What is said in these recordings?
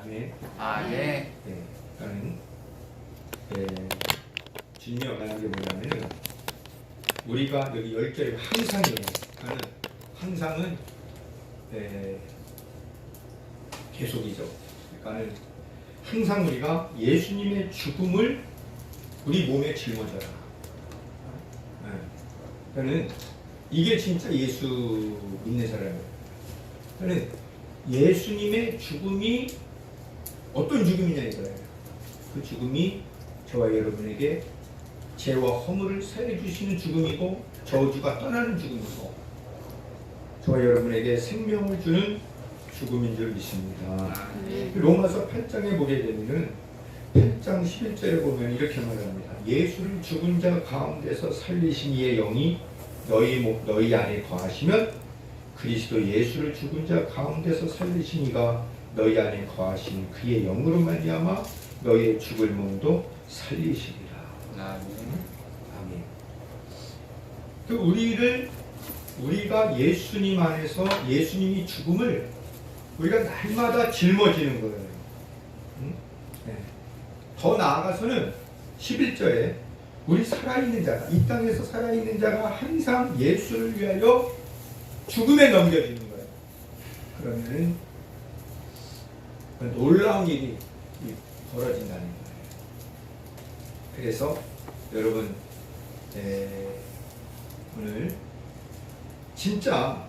아멘. 아멘. 네, 저는 주님이 원하는 게 뭐냐면은 우리가 여기 10절에 항상이에요. 저는 항상은 계속이죠. 그러니까는 항상 우리가 예수님의 죽음을 우리 몸에 짊어져라. 저는 이게 진짜 예수 믿는 사람이에요. 저는 예수님의 죽음이 어떤 죽음이냐 이거예요. 그 죽음이 저와 여러분에게 죄와 허물을 사해 주시는 죽음이고 저주가 떠나는 죽음이고 저와 여러분에게 생명을 주는 죽음인 줄 믿습니다. 로마서 8장에 보게 되면은 8장 11절에 보면 이렇게 말합니다. 예수를 죽은 자 가운데서 살리신 이의 영이 너희 안에 거하시면 그리스도 예수를 죽은 자 가운데서 살리신 이가 너희 안에 거하신 그의 영으로 말미암아 너희의 죽을 몸도 살리시리라. 아멘. 그 우리가 예수님 안에서 예수님이 죽음을 우리가 날마다 짊어지는 거예요. 네. 더 나아가서는 11절에 우리 살아있는 자가 이 땅에서 살아있는 자가 항상 예수를 위하여 죽음에 넘겨지는 거예요. 그러면은 놀라운 일이 벌어진다는 거예요. 그래서 여러분 오늘 진짜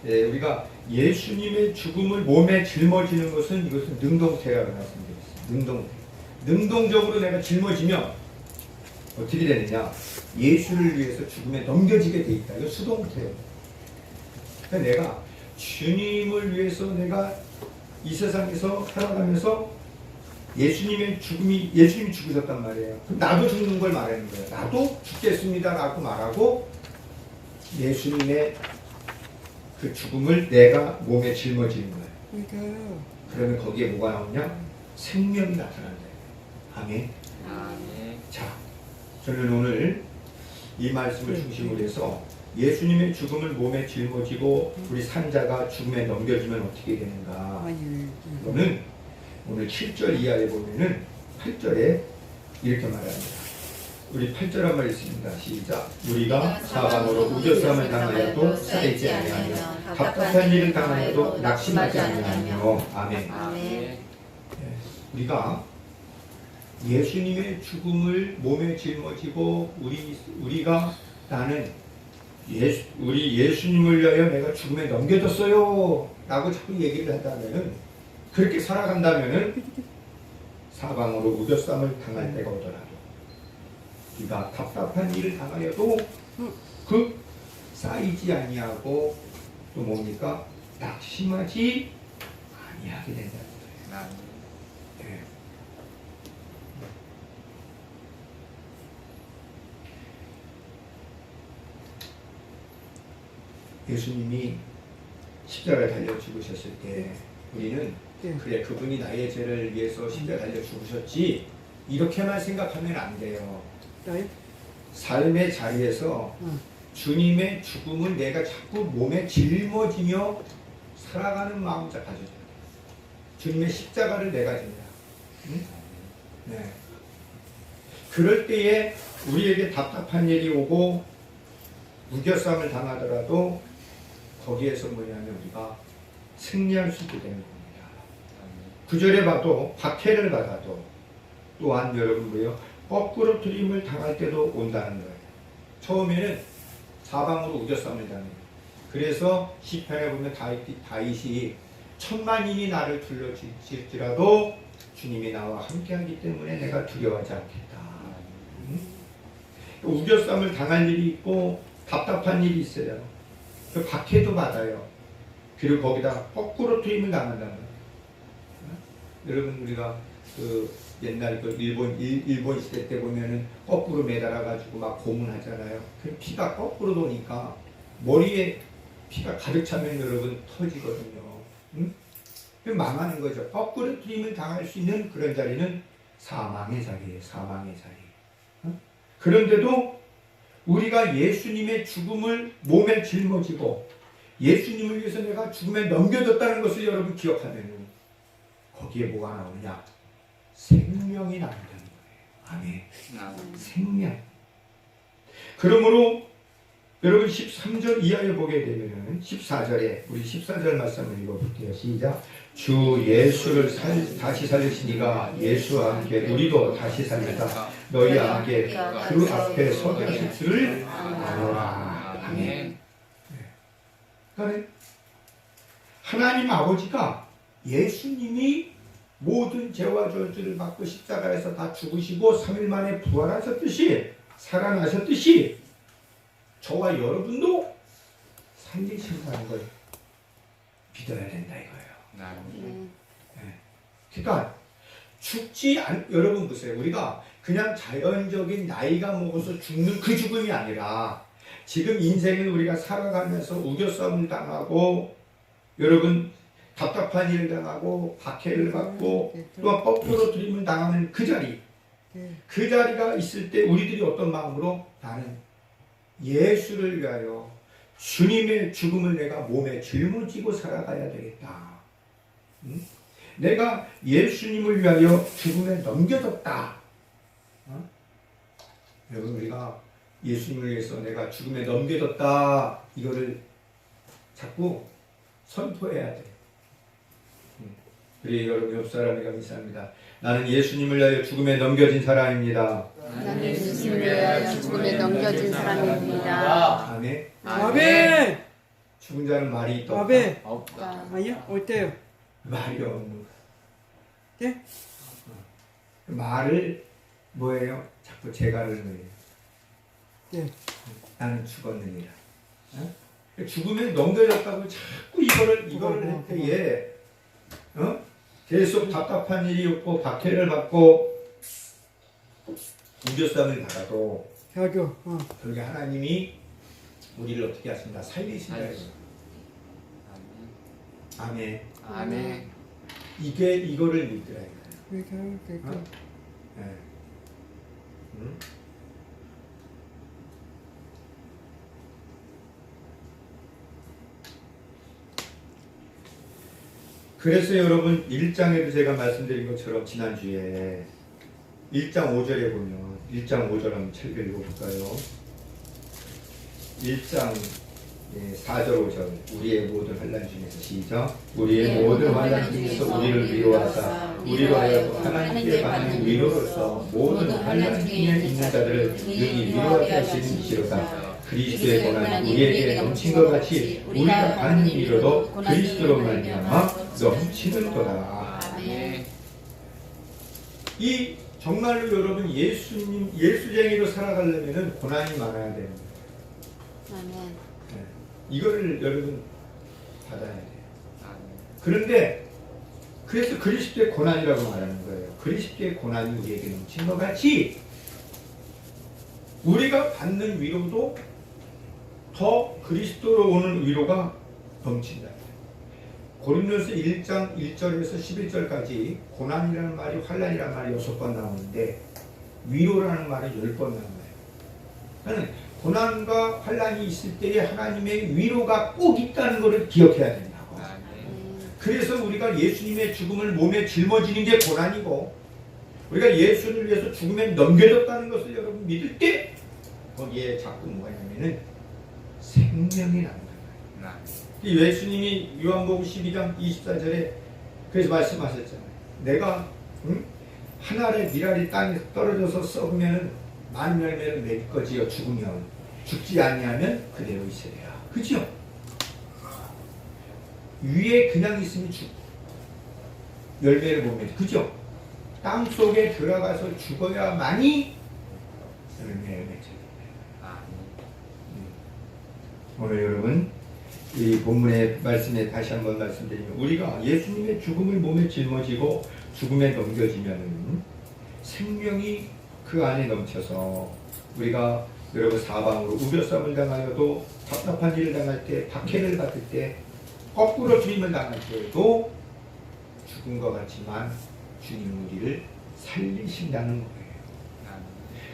우리가 예수님의 죽음을 몸에 짊어지는 것은 이것은 능동태라고 말씀드렸습니다. 능동적으로 내가 짊어지면 어떻게 되느냐? 예수를 위해서 죽음에 넘겨지게 돼 있다. 이거 수동태예요. 그러니까 내가 주님을 위해서 내가 이 세상에서 살아가면서 예수님이 죽으셨단 말이에요. 그럼 나도 죽는 걸 말하는 거예요. 나도 죽겠습니다라고 말하고 예수님의 그 죽음을 내가 몸에 짊어지는 거예요. 그러면 거기에 뭐가 나오냐? 생명이 나타난다. 아멘. 자, 저는 오늘 이 말씀을 중심으로 해서 예수님의 죽음을 몸에 짊어지고 우리 산자가 죽음에 넘겨지면 어떻게 되는가? 이거는 오늘 7절 이하에 보면은 8절에 이렇게 말합니다. 우리 8절 한 말 있습니다. 시작. 우리가 사방으로 우겨싸움을 당하여도 쌓이지 아니하며 답답한 일을 당하여도 낙심하지 아니하며. 아멘. 아멘. 우리가 예수님의 죽음을 몸에 짊어지고 우리가 나는 우리 예수님을 위하여 내가 죽음에 넘겨졌어요 라고 자꾸 얘기를 한다면은 그렇게 살아간다면은 사방으로 우겨싸움을 당할 때가 오더라도 우리가 답답한 일을 당하여도 그 쌓이지 아니하고 또 뭡니까? 낙심하지 아니하게 된다는 거예요. 네. 예수님이 십자가에 달려 죽으셨을 때 우리는 그래 그분이 나의 죄를 위해서 십자가에 달려 죽으셨지 이렇게만 생각하면 안 돼요. 삶의 자리에서 주님의 죽음을 내가 자꾸 몸에 짊어지며 살아가는 마음을 가져야 돼요. 주님의 십자가를 내가 진다. 응? 네. 그럴 때에 우리에게 답답한 일이 오고 무결싸움을 당하더라도 거기에서 뭐냐면 우리가 승리할 수 있게 되는 겁니다. 구절에 봐도 박해를 받아도 또한 여러분 뭐예요? 거꾸로 들임을 당할 때도 온다는 거예요. 처음에는 사방으로 우겨싸움을 당해요. 그래서 시편에 보면 다윗이 천만인이 나를 둘러칠지라도 주님이 나와 함께하기 때문에 내가 두려워하지 않겠다. 우겨싸움을 당할 일이 있고 답답한 일이 있어요. 그 박해도 받아요. 그리고 거기다 거꾸로 트임을 당한다는 거예요. 여러분 우리가 그 옛날 그 일본 시대 때 보면은 거꾸로 매달아 가지고 막 고문하잖아요. 그 피가 거꾸로 도니까 머리에 피가 가득 차면 여러분 터지거든요. 응? 망하는 거죠. 거꾸로 트임을 당할 수 있는 그런 자리는 사망의 자리예요. 사망의 자리. 응? 그런데도 우리가 예수님의 죽음을 몸에 짊어지고 예수님을 위해서 내가 죽음에 넘겨졌다는 것을 여러분 기억하면 거기에 뭐가 나오느냐? 생명이 나온다는 거예요. 아멘. 생명. 그러므로 여러분 13절 이하에 보게 되면 14절에 우리 14절 말씀을 읽어볼게요. 시작. 주 예수를 다시 살리시니가 예수와 함께 우리도 다시 살리다 너희와 함께 그 앞에 서게 하실 줄을 아노라. 아멘. 그러니까 하나님 아버지가 예수님이 모든 죄와 저주를 받고 십자가에서 다 죽으시고 3일 만에 부활하셨듯이 살아나셨듯이 저와 여러분도 살리신다는 걸 믿어야 된다 이거예요. 그러니까 여러분 보세요. 우리가 그냥 자연적인 나이가 먹어서 죽는 그 죽음이 아니라 지금 인생을 우리가 살아가면서 우겨싸움을 당하고 여러분 답답한 일을 당하고 박해를 받고 또한 거꾸로 들이면 당하는 그 자리, 그 자리가 있을 때 우리들이 어떤 마음으로 나는 예수를 위하여 주님의 죽음을 내가 몸에 짊어지고 살아가야 되겠다. 응? 내가 예수님을 위하여 죽음에 넘겨졌다. 여러분 우리가 예수님을 위해서 내가 죽음에 넘겨졌다 이거를 자꾸 선포해야 돼. 우리 여러분 옆 사람에게 감사합니다. 나는 예수님을 위하여 죽음에 넘겨진 사람입니다. 나는 예수님을 위하여 죽음에 넘겨진 사람입니다. 아멘. 아멘. 죽은 자는 말이 있다. 아멘. 없다. 아니요, 어때요? 말이 없는 거야. 예? 말을 뭐예요? 자꾸 재가르는 거예요. 예. 나는 죽었느니라. 어? 죽음에 넘겨졌다고 자꾸 이거를 할 때에 계속 답답한 일이 없고 박해를 받고 우겨싸움을 받아도 그렇게 하나님이 우리를 어떻게 하신다? 살리신다. 아멘. 아멘. 이거를 믿으라 이거예요. 네. 응? 그래서 여러분 1장에도 제가 말씀드린 것처럼 지난주에 1장 5절에 보면 1장 5절 한번 책 읽어볼까요? 1장 4절 5절 우리의 모든 환난 중에서 시작 우리의 모든 환난 중에서 우리를 위로하사 우리로 하여금 하나님께 받는 위로로서 모든 환난 중에 있는 자들을 능히 위로하게 하시는 이시로다. 그리스도의 고난이 우리에게 넘친 것 같이 우리가 받는 위로도 그리스도로 말미암아 넘치는도다. 이 정말로 여러분 예수쟁이로 살아가려면 고난이 많아야 돼요. 네. 이거를 여러분 받아야 돼요. 그런데 그래서 그리스도의 고난이라고 말하는 거예요. 그리스도의 고난이 우리에게 넘친 것 같이 우리가 받는 위로도 더 그리스도로 오는 위로가 넘친다. 고린도서 1장 1절에서 11절까지 고난이라는 말이 환난이라는 말이 6번 나오는데 위로라는 말이 10번 나와요. 그러니까 고난과 환난이 있을 때에 하나님의 위로가 꼭 있다는 것을 기억해야 된다고. 그래서 우리가 예수님의 죽음을 몸에 짊어지는 게 고난이고 우리가 예수를 위해서 죽음에 넘겨졌다는 것을 여러분 믿을 때 거기에 자꾸 뭐가 있냐면은 생명이 나는 거예요. 예수님이 요한복음 12장 24절에 그래서 말씀하셨잖아요. 내가 하늘의 미랄이 땅에 떨어져서 썩으면 많은 열매를 맺을 거지요. 죽으면 죽지 아니하면 그대로 있으리라. 그죠? 위에 그냥 있으면 열매를 못 맺어. 그죠? 땅 속에 들어가서 죽어야만이 열매를 맺어요. 오늘 여러분 이 본문의 말씀에 다시 한번 말씀드리면 우리가 예수님의 죽음을 몸에 짊어지고 죽음에 넘겨지면 생명이 그 안에 넘쳐서 우리가 여러분 사방으로 우겨싸움을 당하여도 답답한 일을 당할 때 박해를 받을 때 거꾸로 주님을 당할 때에도 죽은 것 같지만 주님 우리를 살리신다는 거예요.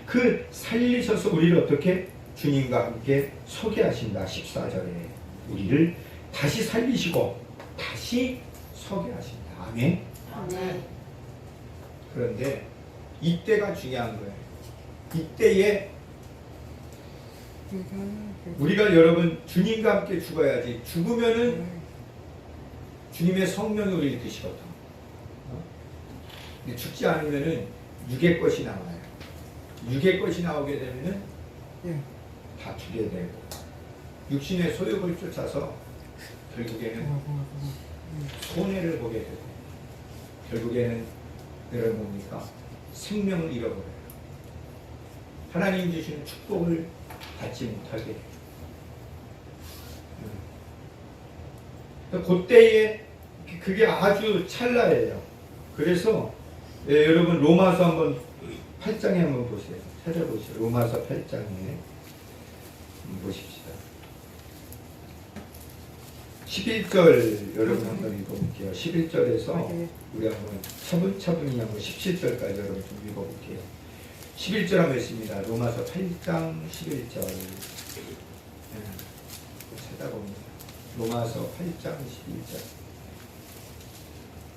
그 살리셔서 우리를 어떻게 주님과 함께 서게 하신다. 14절에 우리를 다시 살리시고 다시 서게 하신다. 아멘. 네. 그런데 이때가 중요한 거예요. 이때에 우리가 여러분 주님과 함께 죽어야지. 죽으면은 주님의 성령이 우리를 드시거든. 근데 죽지 않으면은 육의 것이 나와요. 육의 것이 나오게 되면은 예. 다 죽게 되고 육신의 소욕을 쫓아서 결국에는 손해를 보게 되고 결국에는 여러분 뭡니까? 생명을 잃어버려요. 하나님 주시는 축복을 받지 못하게 돼요. 그때에 그게 아주 찰나예요. 그래서 여러분 로마서 한번 8장에 한번 보세요. 찾아보세요. 로마서 8장에 보십시다. 11절 여러분 한번 읽어볼게요. 11절에서 우리 한번 차분차분히 한번 17절까지 여러분 좀 읽어볼게요. 11절 한번 있습니다. 로마서 8장 11절 찾아봅니다. 로마서 8장 11절.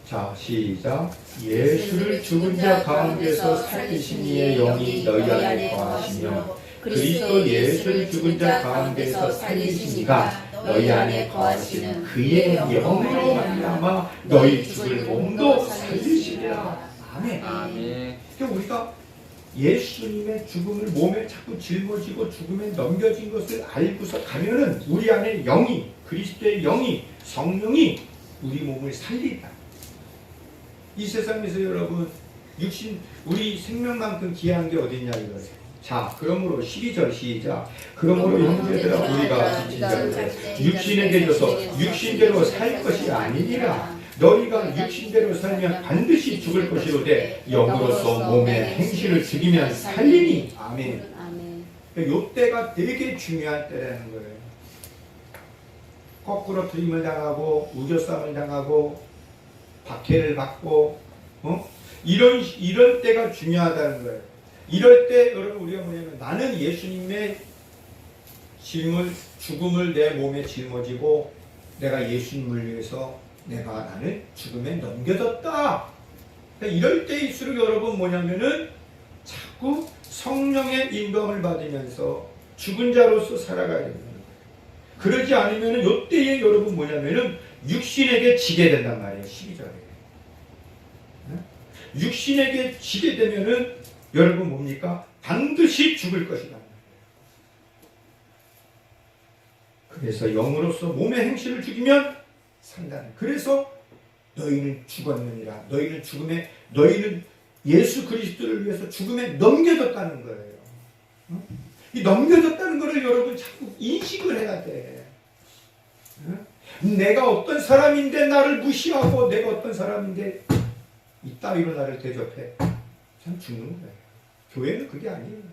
자, 시작. 예수를 죽은 자 가운데서 살리신 이의 영이 너희 안에 거하시며 그리스도 예수를 죽은 자 가운데서 살리신 이가 너희 안에 거하시는 그의 영으로 말미암아 너희 죽을 몸도 살리시리라. 아멘. 아멘. 그러니까 우리가 예수님의 죽음을 몸에 자꾸 짊어지고 죽음에 넘겨진 것을 알고서 가면은 우리 안에 영이, 그리스도의 영이, 성령이 우리 몸을 살린다. 이 세상에서 여러분 육신, 우리 생명만큼 귀한 게 어딨냐 이거예요. 자, 그러므로 12절 시작. 그러므로 형제들아 우리가 진짜로 육신에게 져서 육신대로 살 것이 아니니라. 너희가 육신대로 살면 반드시 죽을 것이로되 영으로서 몸의 행실을 죽이면 살리니. 아멘. 아멘. 요 때가 되게 중요한 때라는 거예요. 거꾸로 트림을 당하고 우겨쌈을 당하고 박해를 받고 이런 때가 중요하다는 거예요. 이럴 때 여러분 우리가 뭐냐면 나는 예수님의 죽음을 내 몸에 짊어지고 내가 예수님을 위해서 나는 죽음에 넘겨졌다. 그러니까 이럴 때일수록 여러분 뭐냐면은 자꾸 성령의 인도함을 받으면서 죽은 자로서 살아가야 됩니다. 그러지 않으면은 이때에 여러분 뭐냐면은 육신에게 지게 된단 말이에요. 12절에. 육신에게 지게 되면은 여러분 뭡니까? 반드시 죽을 것이다. 그래서 영으로서 몸의 행실을 죽이면 산다는. 그래서 너희는 죽었느니라. 너희는 예수 그리스도를 위해서 죽음에 넘겨졌다는 거예요. 이 넘겨졌다는 것을 여러분 자꾸 인식을 해야 돼. 내가 어떤 사람인데 나를 무시하고 내가 어떤 사람인데 이따위로 나를 대접해. 참 죽는 거예요. 교회는 그게 아니에요.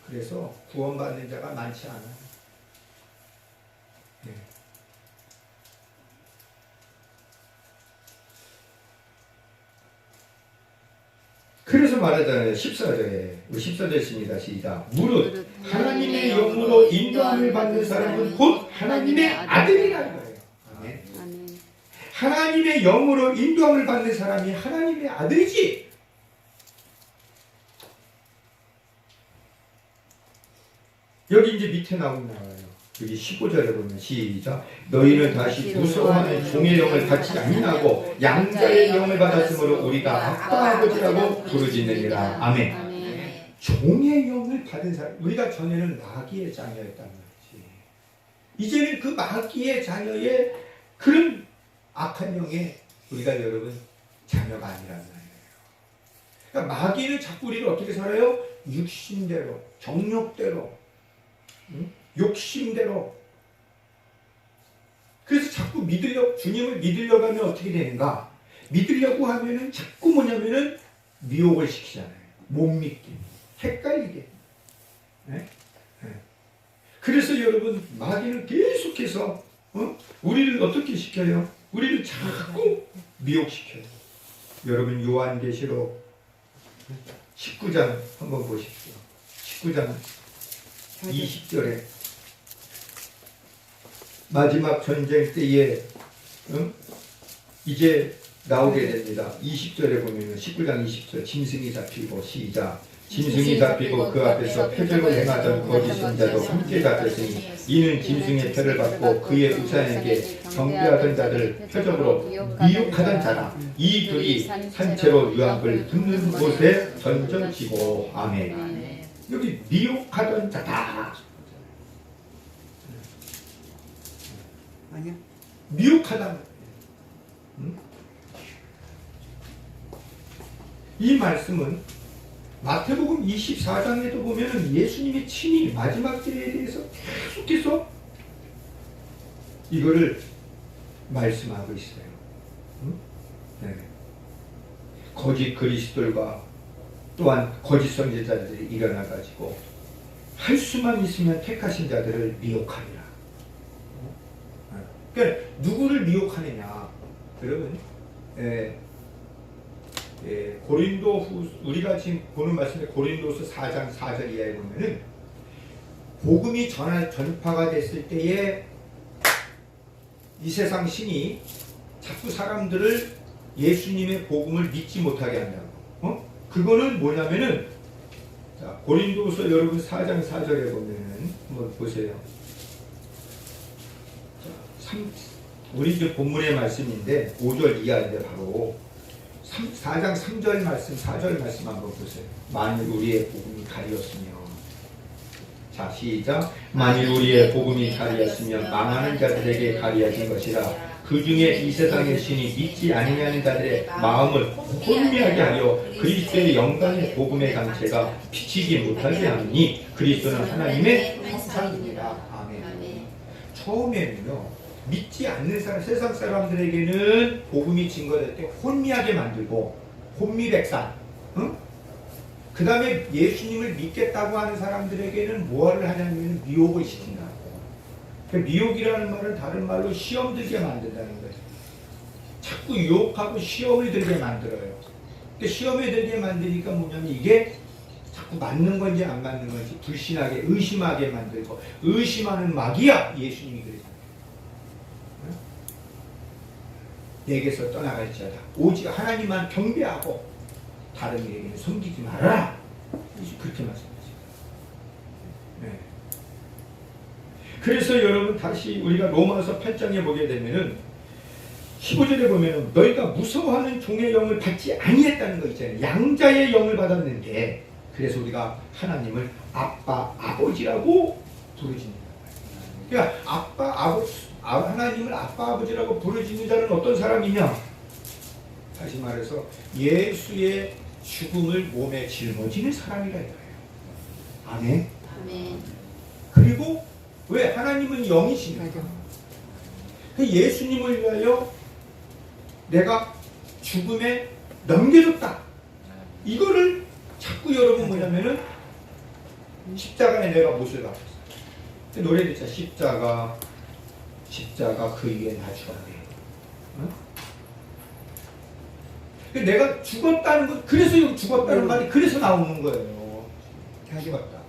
그래서 구원받는 자가 많지 않아요. 네. 그래서 말하잖아요. 14절에. 우리 14절 있습니다. 시작. 무릇 하나님의 영으로 인도함을 받는 사람은 곧 하나님의 아들이라는 거예요. 아멘. 아멘. 하나님의 영으로 인도함을 받는 사람이 하나님의 아들이지. 여기 이제 밑에 나와요. 여기 15절에 보면 시작. 너희는 다시 무서워하는 종의 영을 받지 아니하고 양자의 영을 받았으므로 우리가 아빠 아버지라고 부르짖느니라. 아멘. 아멘. 종의 영을 받은 사람. 우리가 전에는 마귀의 자녀였단 말이지. 이제는 그 마귀의 자녀의 그런 악한 영에 우리가 여러분 자녀가 아니란 말이에요. 그러니까 마귀는 자꾸 우리를 어떻게 살아요? 육신대로, 정욕대로, 욕심대로. 그래서 자꾸 주님을 믿으려고 하면 어떻게 되는가? 믿으려고 하면은 자꾸 뭐냐면은 미혹을 시키잖아요. 못 믿게, 헷갈리게. 네? 네. 그래서 여러분 마귀는 계속해서 우리를 어떻게 시켜요? 우리를 자꾸 미혹시켜요. 여러분 요한계시록 19장 한번 보십시오. 19장 20절에 마지막 전쟁 때에 응? 이제 나오게 됩니다. 20절에 보면 19장 20절 짐승이 잡히고 시작 짐승이 잡히고 그 앞에서 표적을 행하던 거짓 선자도 함께 잡혔으니 이는 짐승의 표를 받고 그의 우산에게 경배하던 자들을 표적으로 미혹하던 자라. 이 둘이 산채로 유황을 붓는 곳에 던져지고 아멘. 여기 미혹하던 자다. 아니야. 미혹하다. 응? 이 말씀은 마태복음 24장에도 보면은 예수님이 친히 마지막 때에 대해서 계속해서 이거를 말씀하고 있어요. 응? 네. 거짓 그리스도들과 또한 거짓 선지자들이 일어나가지고 할 수만 있으면 택하신 자들을 미혹하리라. 그러니까 누구를 미혹하느냐, 여러분, 고린도 우리가 지금 보는 말씀에 고린도서 4장 4절 이하에 보면은 복음이 전파가 됐을 때에 이 세상 신이 자꾸 사람들을 예수님의 복음을 믿지 못하게 한다고. 그거는 뭐냐면은 자, 고린도서 여러분 4장 4절에 보면은 한번 보세요. 우리 이제 본문의 말씀인데 5절 이하인데 바로 4장 3절 말씀 4절 말씀 한번 보세요. 만일 우리의 복음이 가리었으면 자 시작 만일 우리의 복음이 가리었으면 망하는 자들에게 가리어진 것이라 그 중에 이 세상의 신이 믿지 아니하는 자들의 마음을 혼미하게 하려 그리스도의 영광의 복음의 강체가 비치지 못하게 하니 그리스도는 하나님의 형상입니다. 아멘. 처음에는요 믿지 않는 사람, 세상 사람들에게는 복음이 증거될 때 혼미하게 만들고 혼미백산, 응? 그 다음에 예수님을 믿겠다고 하는 사람들에게는 뭐를 하냐면 미혹을 시킨다고. 그 미혹이라는 말은 다른 말로 시험 들게 만든다는 거예요. 자꾸 유혹하고 시험을 들게 만들어요. 그 시험에 들게 만드니까 뭐냐면 이게 자꾸 맞는 건지 안 맞는 건지 불신하게 의심하게 만들고 의심하는 마귀야 예수님이 그랬어요. 내게서 떠나갈지어다. 오직 하나님만 경배하고 다른 이에게는 섬기지 말아라. 그렇게 말씀하시죠. 네. 그래서 여러분 다시 우리가 로마서 8장에 보게 되면은 15절에 보면은 너희가 무서워하는 종의 영을 받지 아니했다는 거 있잖아요. 양자의 영을 받았는데 그래서 우리가 하나님을 아빠 아버지라고 부르짖는다. 그러니까 하나님을 아빠 아버지라고 부르짖는 자는 어떤 사람이냐? 다시 말해서 예수의 죽음을 몸에 짊어지는 사람이라 이거예요. 아멘. 아멘. 그리고 왜 하나님은 영이시니까 예수님을 위하여 내가 죽음에 넘겨줬다. 이거를 자꾸 여러분 뭐냐면은 십자가에 내가 못을 박혔어. 노래 듣자. 십자가 그 위에 나 죽었네. 응? 내가 죽었다는 것, 그래서 여기 죽었다는 말이 그래서 나오는 거예요. 죽었다.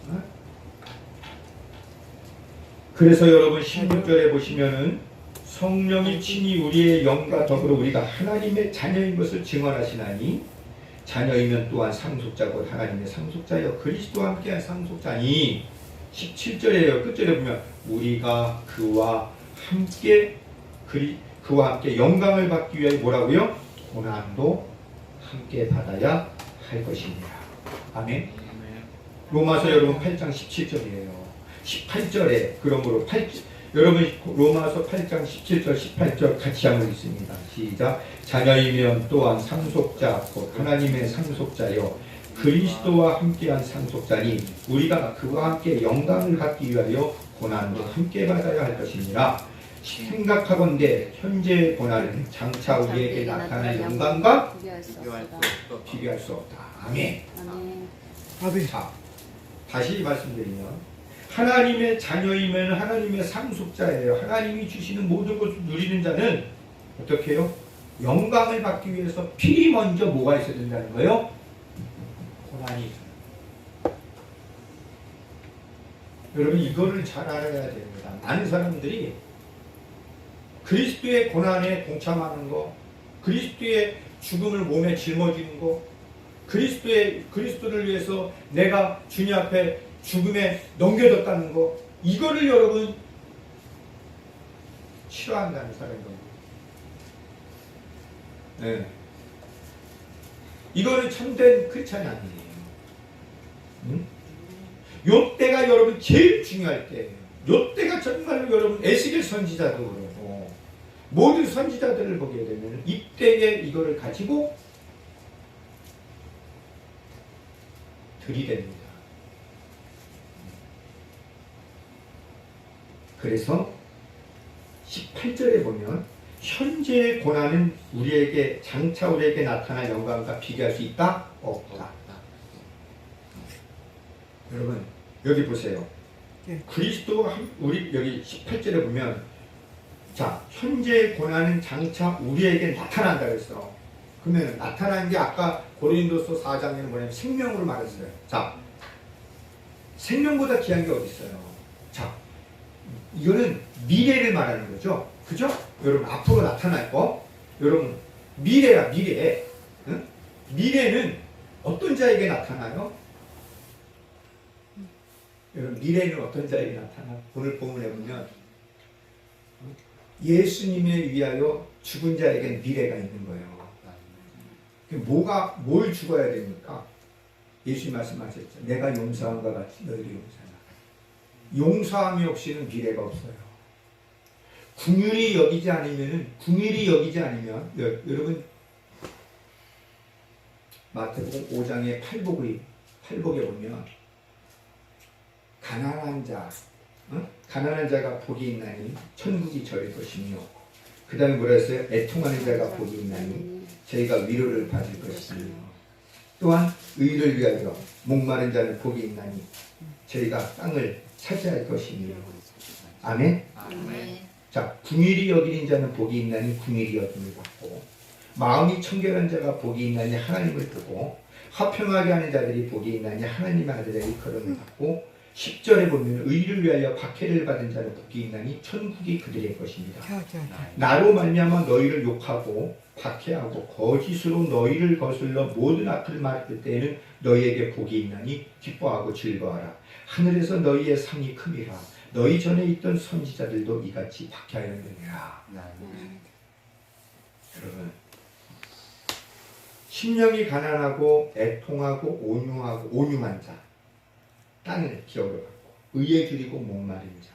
응? 그래서 여러분 16절에 보시면은 성령이 친히 우리의 영과 더불어 우리가 하나님의 자녀인 것을 증언하시나니 자녀이면 또한 상속자고 하나님의 상속자여 그리스도와 함께한 상속자니 17절에요. 끝절에 보면 우리가 그와 함께 영광을 받기 위해 뭐라고요? 고난도 함께 받아야 할 것입니다. 아멘. 로마서 여러분 8장 17절이에요. 18절에 그러므로 여러분 로마서 8장 17절 18절 같이 한번 있습니다. 시작. 자녀이면 또한 상속자 곧 하나님의 상속자여 그리스도와 함께한 상속자니 우리가 그와 함께 영광을 받기 위하여 고난도 함께 받아야 할 것이니라. 생각하건대 현재의 고난은 장차 우리에게 나타날 영광과 비교할 수 없다. 아멘. 아멘. 자, 다시 말씀드리면 하나님의 자녀이면 하나님의 상속자예요. 하나님이 주시는 모든 것을 누리는 자는 어떻게 해요? 영광을 받기 위해서 필히 먼저 뭐가 있어야 된다는 거예요? 고난이. 여러분 이거를 잘 알아야 됩니다. 많은 사람들이 그리스도의 고난에 동참하는 거, 그리스도의 죽음을 몸에 짊어지는 거, 그리스도를 위해서 내가 주님 앞에 죽음에 넘겨졌다는 거, 이거를 여러분 싫어한다는 사람인 겁니다. 네. 이거는 참된 크리스찬이 아니에요. 응? 요 때가 여러분 제일 중요할 때예요. 요 때가 정말로 여러분 에스겔 선지자도 그러고 모든 선지자들을 보게 되면 이때에 이거를 가지고 들이댑니다. 그래서 18절에 보면 현재의 고난은 우리에게 장차 우리에게 나타날 영광과 비교할 수 있다? 없다. 여러분 여기 보세요. 예. 그리스도와 우리 여기 18절에 보면 자 현재의 고난은 장차 우리에게 나타난다 그랬어. 그러면 나타난 게 아까 고린도서 4장에는 뭐냐면 생명으로 말했어요. 자 생명보다 귀한 게 어디 있어요? 자 이거는 미래를 말하는 거죠. 그죠? 여러분 앞으로 나타날 거 여러분 미래야 미래. 응? 미래는 어떤 자에게 나타나요? 여러분 미래는 어떤 자에게 나타나? 오늘 본문에 보면 예수님에 위하여 죽은 자에게 미래가 있는 거예요. 뭘 죽어야 됩니까? 예수님 말씀하셨죠. 내가 용서함과 같이 너희도 용서하라. 용서함이 없이는 미래가 없어요. 궁휼히 여기지 않으면 여러분 마태복음 5장의 팔복에 보면 가난한 자가 복이 있나니 천국이 저릴 것이며 그 다음에 뭐라 했어요? 애통하는 자가 복이 있나니 저희가 위로를 받을 것이며 또한 의를 위하여 목마른 자는 복이 있나니 저희가 땅을 차지할 것이며 아멘? 자, 궁일이 여기는 자는 복이 있나니 궁일이 여김을 받고 마음이 청결한 자가 복이 있나니 하나님을 보고 화평하게 하는 자들이 복이 있나니 하나님의 아들의 일컬음을 받고 10절에 보면 의를 위하여 박해를 받은 자는 복이 있나니 천국이 그들의 것입니다. 나로 말미암아 너희를 욕하고 박해하고 거짓으로 너희를 거슬러 모든 악을 말할 때에는 너희에게 복이 있나니 기뻐하고 즐거워하라. 하늘에서 너희의 상이 큼이라. 너희 전에 있던 선지자들도 이같이 박해하였느니라. 여러분 심령이 가난하고 애통하고 온유한 자 땅을 기업으로 받고 의에 줄이고 목마른 자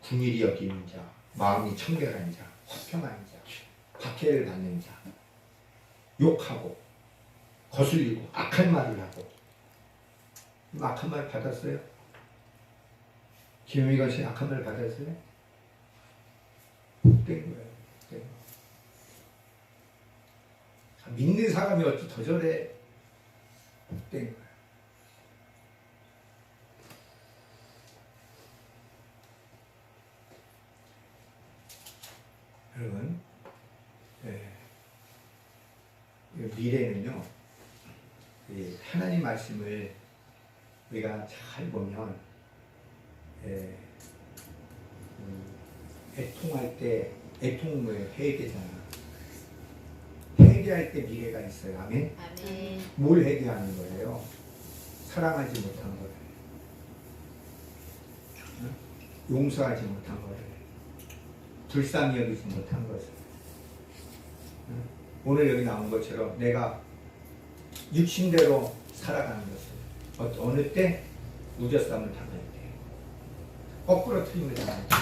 궁일이 여기는 자 마음이 청결한 자 화평한 자 박해를 받는 자 욕하고 거슬리고 악한 말을 하고 악한 말 받았어요? 김영희가 씨 악한 말 받았어요? 된 거예요. 된 거. 믿는 사람이 어찌 더 저래? 된 거예요. 여러분, 미래는요, 하나님 말씀을 우리가 잘 보면, 애통할 때, 애통은 뭐예요? 회개잖아. 회개할 때 미래가 있어요. 아멘? 아멘. 뭘 회개하는 거예요? 사랑하지 못한 거를, 용서하지 못한 거를, 불쌍히 여기지 못한 것을. 오늘 여기 나온 것처럼 내가 육신대로 살아가는 것을 어느 때? 우겨쌈을 당할 때, 거꾸로 틀림을 당할 때,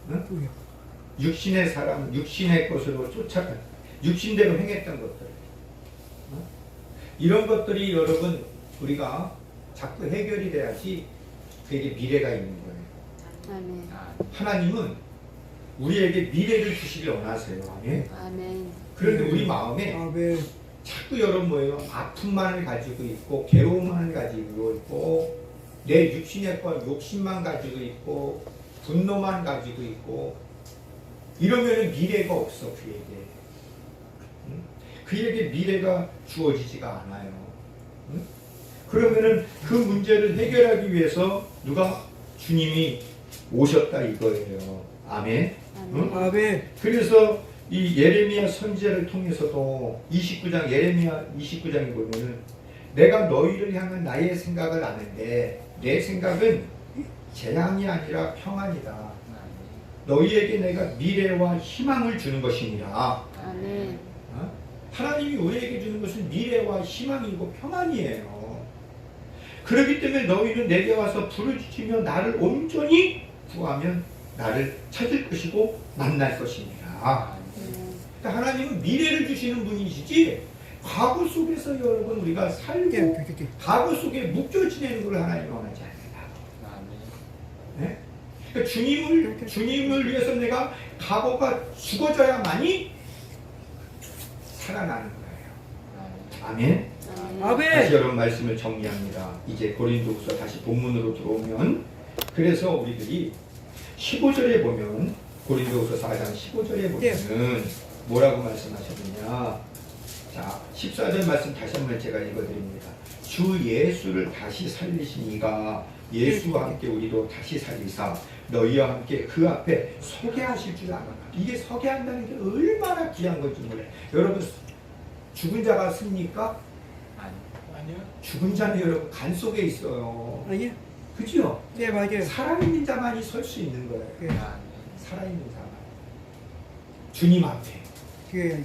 응? 육신의 사람, 육신의 것으로 쫓아가 육신대로 행했던 것들, 이런 것들이 여러분 우리가 자꾸 해결이 돼야지 그에게 미래가 있는 거예요. 아멘. 하나님은 우리에게 미래를 주시길 원하세요. 아멘. 아멘. 그런데 우리 마음에 자꾸 여러분 뭐예요? 아픔만을 가지고 있고 괴로움만을 가지고 있고 내 육신의 것 욕심만 가지고 있고 분노만 가지고 있고 이러면 미래가 없어. 그에게 미래가 주어지지가 않아요. 그러면은 그 문제를 해결하기 위해서 누가? 주님이 오셨다 이거예요. 아멘. 응? 아멘. 그래서 이 예레미야 선지자를 통해서도 29장 예레미야 29장에 보면은 내가 너희를 향한 나의 생각을 아는데 내 생각은 재앙이 아니라 평안이다. 너희에게 내가 미래와 희망을 주는 것이니라. 아멘. 하나님이 우리에게 주는 것은 미래와 희망이고 평안이에요. 그렇기 때문에 너희는 내게 와서 부르짖으며 나를 온전히 구하면 나를 찾을 것이고 만날 것이니라. 그러니까 하나님은 미래를 주시는 분이시지 과거 속에서 여러분 우리가 살고 과거 속에 묶여 지내는 걸 하나님이 원하지 않는다. 네? 그러니까 주님을 위해서 내가 과거가 죽어져야만이 살아나는 거예요. 아멘. 다시 아멘. 여러분 말씀을 정리합니다. 이제 고린도후서 다시 본문으로 들어오면 그래서 우리들이 15절에 보면 고린도후서 4장 15절에 보면은 뭐라고 말씀하셨느냐. 자, 14절 말씀 다시 한번 제가 읽어드립니다. 주 예수를 다시 살리신 이가 예수와 함께 우리도 다시 살리사 너희와 함께 그 앞에 서게 하실 줄 알아. 이게 서게 한다는 게 얼마나 귀한 건지 몰라요. 여러분 죽은 자가 씁니까? 아니요. 죽은 자는 여러분 간 속에 있어요. 아니요. 그죠? 네, 맞아요. 살아있는 자만이 설 수 있는 거예요. 예. 살아있는 자만. 주님 앞에. 예.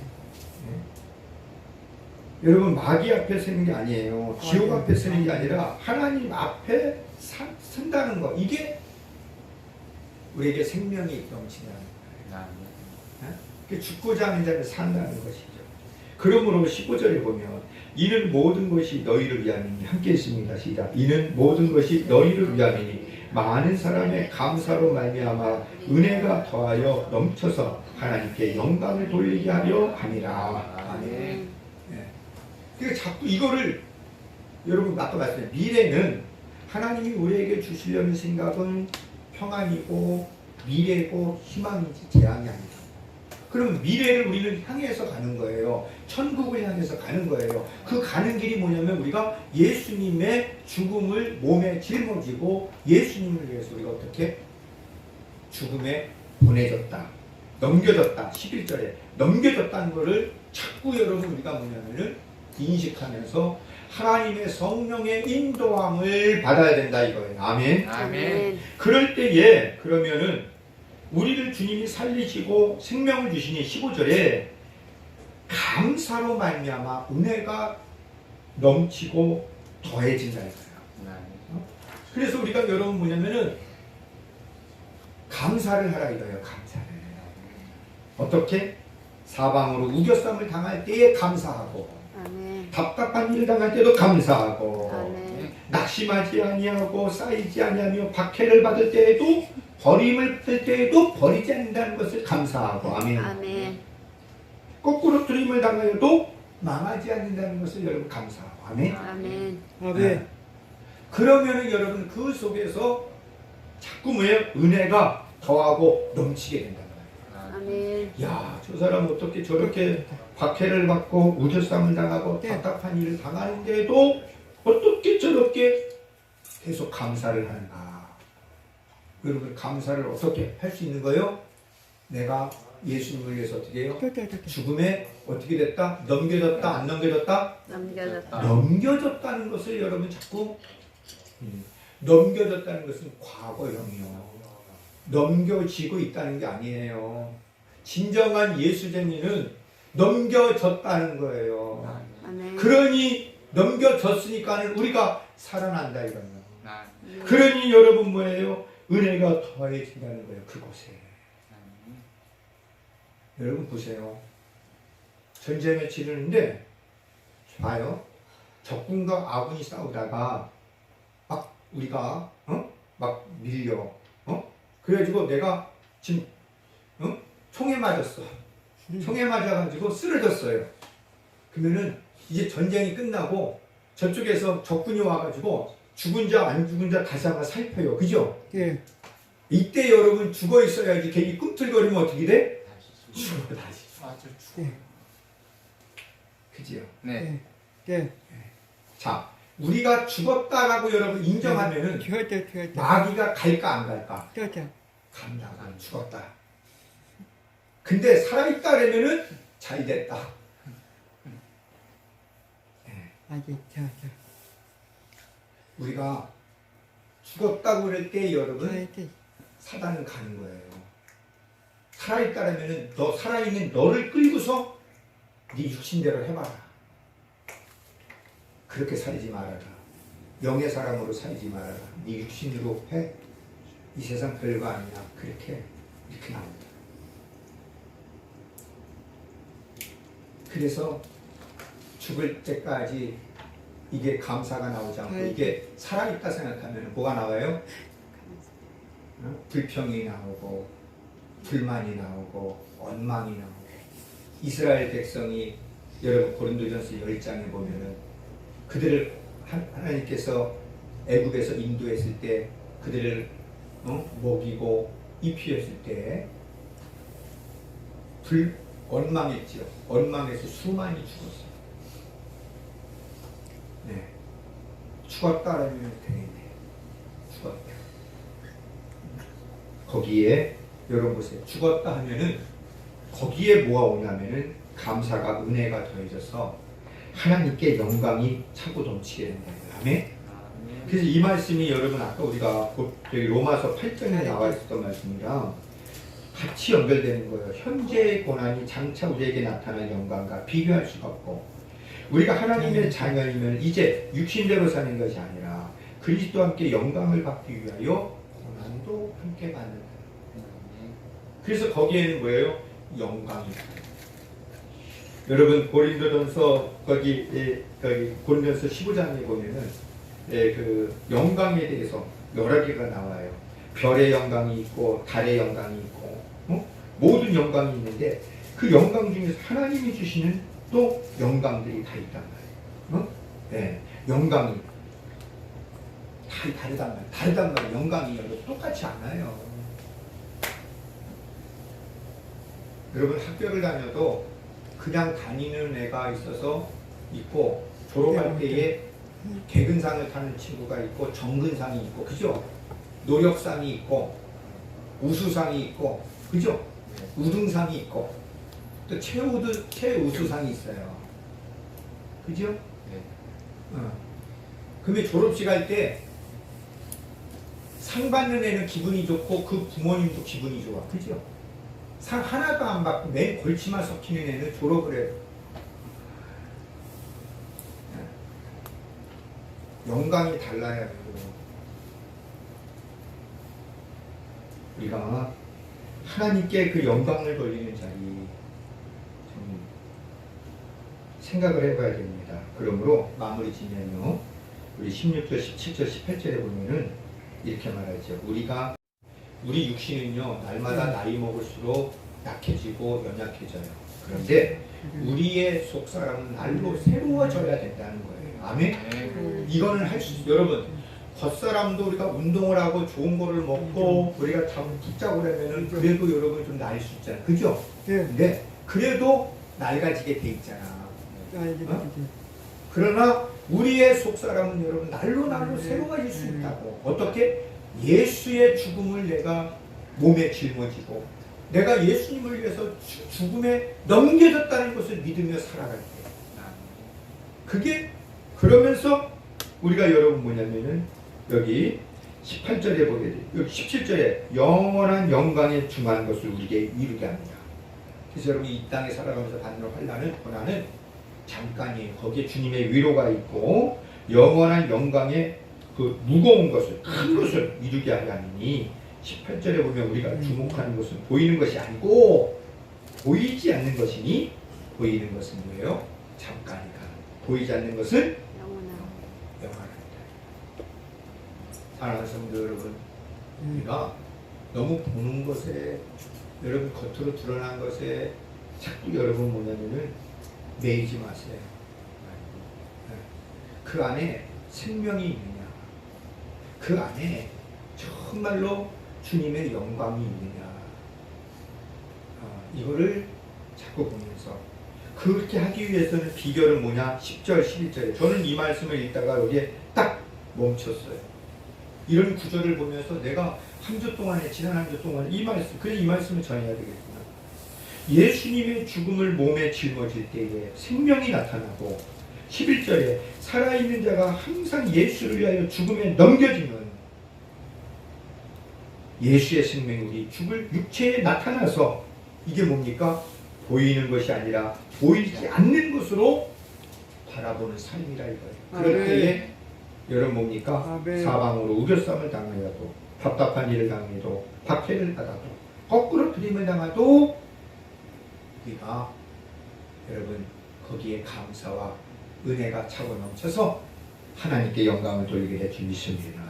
여러분 마귀 앞에 서는 게 아니에요. 지옥 앞에 서는 게 아니라 하나님 앞에 선다는 거. 이게 우리에게 생명이 넘치는 거예요. 죽고자 하는 자는 산다는 것이죠. 그러므로 15절에 보면 이는 모든 것이 너희를 위함이니 함께 있습니다. 시작. 이는 모든 것이 너희를 위함이니 많은 사람의 감사로 말미암아 은혜가 더하여 넘쳐서 하나님께 영광을 돌리게 하려 함이라. 아멘. 그러니까 자꾸 이거를 여러분 아까 말씀드린 미래는 하나님이 우리에게 주시려는 생각은 평안이고 미래고 희망이지 재앙이 아니다. 그러면 미래를 우리는 향해서 가는 거예요. 천국을 향해서 가는 거예요. 그 가는 길이 뭐냐면 우리가 예수님의 죽음을 몸에 짊어지고 예수님을 위해서 우리가 어떻게 죽음에 보내졌다. 넘겨졌다. 11절에 넘겨졌다는 것을 자꾸 여러분 우리가 뭐냐면은 인식하면서 하나님의 성령의 인도함을 받아야 된다 이거예요. 아멘. 아멘. 그럴 때에 그러면은 우리를 주님이 살리시고 생명을 주시니 15절에 감사로 말미암아 은혜가 넘치고 더해진다 이거예요. 그래서 우리가 여러분 뭐냐면은 감사를 하라 이거예요. 감사를. 어떻게? 사방으로 우겨쌈을 당할 때에 감사하고 아멘. 답답한 일을 당할 때도 감사하고 아멘. 낙심하지 아니하고 쌓이지 아니하며 박해를 받을 때에도 버림을 받을 때에도 버리지 않는다는 것을 감사하고 아멘. 아멘. 거꾸로 들임을 당하여도 망하지 않는다는 것을 여러분 감사하고 아멘. 아멘. 아멘. 그러면은 여러분 그 속에서 자꾸 뭐예요? 은혜가 더하고 넘치게 된다. 아멘. 야, 저 사람 어떻게 저렇게 박해를 받고 우겨쌈을 당하고 네. 답답한 일을 당하는데도 어떻게 저렇게 계속 감사를 하는가? 여러분 감사를 어떻게 할 수 있는 거예요? 내가 예수님을 위해서 어떻게 해요? 죽음에 어떻게 됐다? 넘겨졌다? 안 넘겨졌다? 넘겨졌다. 넘겨졌다는 것을 여러분 자꾸 넘겨졌다는 것은 과거형이요. 넘겨지고 있다는 게 아니에요. 진정한 예수쟁이는 넘겨졌다는 거예요. 아멘. 그러니 넘겨졌으니까는 우리가 살아난다 이거예요. 네. 그러니 여러분 뭐예요? 은혜가 더해진다는 거예요. 그곳에. 여러분 보세요. 전쟁을 치르는데 봐요. 적군과 아군이 싸우다가 막 우리가 막 밀려. 그래가지고 내가 지금 총에 맞았어. 총에 맞아가지고 쓰러졌어요. 그러면은 이제 전쟁이 끝나고 저쪽에서 적군이 와가지고 죽은 자 안 죽은 자 다시 한번 살펴요. 그죠? 예. 이때 여러분 죽어 있어야지. 괜히 꿈틀거리면 어떻게 돼? 죽어 다시. 맞아, 죽어. 예. 그지요? 네. 예. 자, 우리가 죽었다라고 여러분 인정하면은 죽었다. 마귀가 갈까 안 갈까? 죽었다. 감당하고 죽었다. 근데 살아있다 그러면은 잘 됐다. 아기 자 우리가 죽었다고 그럴 때 여러분 이렇게 사단은 가는 거예요. 살아있다 그러면은 너 살아있는 너를 끌고서 네 육신대로 해봐라. 그렇게 살지 말아라. 영의 사람으로 살지 말아라. 네 육신으로 해. 이 세상 별거 아니야. 이렇게 나옵니다. 그래서 죽을 때까지 이게 감사가 나오지 않고 이게 살아있다 생각하면 뭐가 나와요? 불평이 나오고 불만이 나오고 원망이 나오고. 이스라엘 백성이 여러분 고린도전서 10장에 보면은 그들을 하나님께서 애굽에서 인도했을 때 그들을 먹이고 입히었을 때 원망했죠. 원망해서 수많이 죽었어요. 네. 죽었다라면 되겠네. 죽었다. 거기에 여러분 보세요. 죽었다 하면은 거기에 뭐가 오냐면은 감사가 은혜가 더해져서 하나님께 영광이 차고 넘치게 된다. 아멘. 그래서 이 말씀이 여러분 아까 우리가 여기 로마서 8장에 나와 있었던 말씀이랑 같이 연결되는 거예요. 현재의 고난이 장차 우리에게 나타난 영광과 비교할 수가 없고 우리가 하나님의 자녀이면 이제 육신대로 사는 것이 아니라 그리스도와 함께 영광을 받기 위하여 고난도 함께 받는다. 그래서 거기에는 뭐예요? 영광이. 여러분 고린도전서 거기 고린도전서 15장에 보면은 그 영광에 대해서 여러 개가 나와요. 별의 영광이 있고 달의 영광이 있고 모든 영광이 있는데 그 영광 중에서 하나님이 주시는 또 영광들이 다 있단 말이에요. 네, 영광이 다 다르단 말이에요. 영광이 똑같지 않아요. 여러분 학교를 다녀도 그냥 다니는 애가 있고 졸업할 때에 개근상을 타는 친구가 있고 정근상이 있고 그죠? 노력상이 있고 우수상이 있고 그죠? 우등상이 있고 또 최우수상이 있어요. 그죠? 네. 근데 졸업식 할 때 상 받는 애는 기분이 좋고 그 부모님도 기분이 좋아. 그죠? 상 하나도 안 받고 맨 골치만 썩히는 애는 졸업을 해요. 영광이 달라야 되고 우리가 하나님께 그 영광을 돌리는 자리 좀 생각을 해봐야 됩니다. 그러므로 마무리 지면요 우리 16절, 17절, 18절에 보면은 이렇게 말하죠. 우리 육신은요 날마다 나이 먹을수록 약해지고 연약해져요. 그런데 우리의 속사람은 날로 새로워져야 된다는 거예요. 아멘. 이거는 할 수 있어요. 여러분 겉사람도 우리가 운동을 하고 좋은 거를 먹고 우리가 참 붙자고 그러면은 그래도 여러분 좀 나을 수 있잖아요. 그죠? 근데 그래도 낡아지게 돼 있잖아. 그러나 우리의 속사람은 여러분 날로 새로워질 수 있다고. 어떻게? 예수의 죽음을 내가 몸에 짊어지고 내가 예수님을 위해서 죽음에 넘겨졌다는 것을 믿으며 살아갈 때 그게 그러면서 우리가 여러분 뭐냐면은 여기 18절에 보게 돼요. 여기 17절에 영원한 영광에 중한 것을 우리에게 이루게 합니다. 그래서 여러분 이 땅에 살아가면서 받는 환난은 고난은 잠깐이에요. 거기에 주님의 위로가 있고 영원한 영광의 그 무거운 것을 큰 것을 이루게 하려 하니 18절에 보면 우리가 주목하는 것은 보이는 것이 아니고 보이지 않는 것이니 보이는 것은 뭐예요? 잠깐이다. 보이지 않는 것은 영원하다. 사랑하는 성도 여러분, 우리가 너무 보는 것에 여러분 겉으로 드러난 것에 자꾸 여러분 뭐냐면은 매이지 마세요. 그 안에 생명이 있느냐? 그 안에 정말로 주님의 영광이 있느냐? 이거를 자꾸 보면서 그렇게 하기 위해서는 비결은 뭐냐? 10절, 11절에 저는 이 말씀을 읽다가 여기에 딱 멈췄어요. 이런 구절을 보면서 내가 한 주 동안에 지난 한 주 동안에 이 말씀 그래 이 말씀을 전해야 되겠구나. 예수님의 죽음을 몸에 짊어질 때에 생명이 나타나고 11절에 살아있는 자가 항상 예수를 위하여 죽음에 넘겨지는 예수의 생명이 죽을 육체에 나타나서 이게 뭡니까? 보이는 것이 아니라 보이지 않는 것으로 바라보는 삶이라 이거예요. 그럴 때에 여러분 뭡니까? 아멘. 사방으로 우겨쌈을 당하여도 답답한 일을 당해도 박해를 받아도 거꾸로 들임을 당하도 우리가 여러분 거기에 감사와 은혜가 차고 넘쳐서 하나님께 영광을 돌리게 해 주십니다.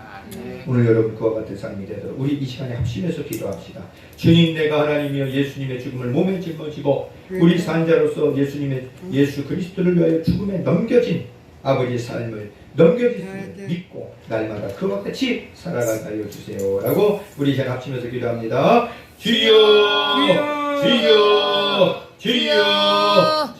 오늘 여러분 그와 같은 삶이 되도록 우리 이 시간에 합심해서 기도합시다. 주님, 내가 하나님이여 예수님의 죽음을 몸에 짊어지고 우리 산자로서 예수 그리스도를 위하여 죽음에 넘겨진 아버지의 삶을 넘겨주시며 믿고 날마다 그와 같이 살아가게 하여 주세요 라고 우리 이제 합심해서 기도합니다. 주여 주여 주여 주여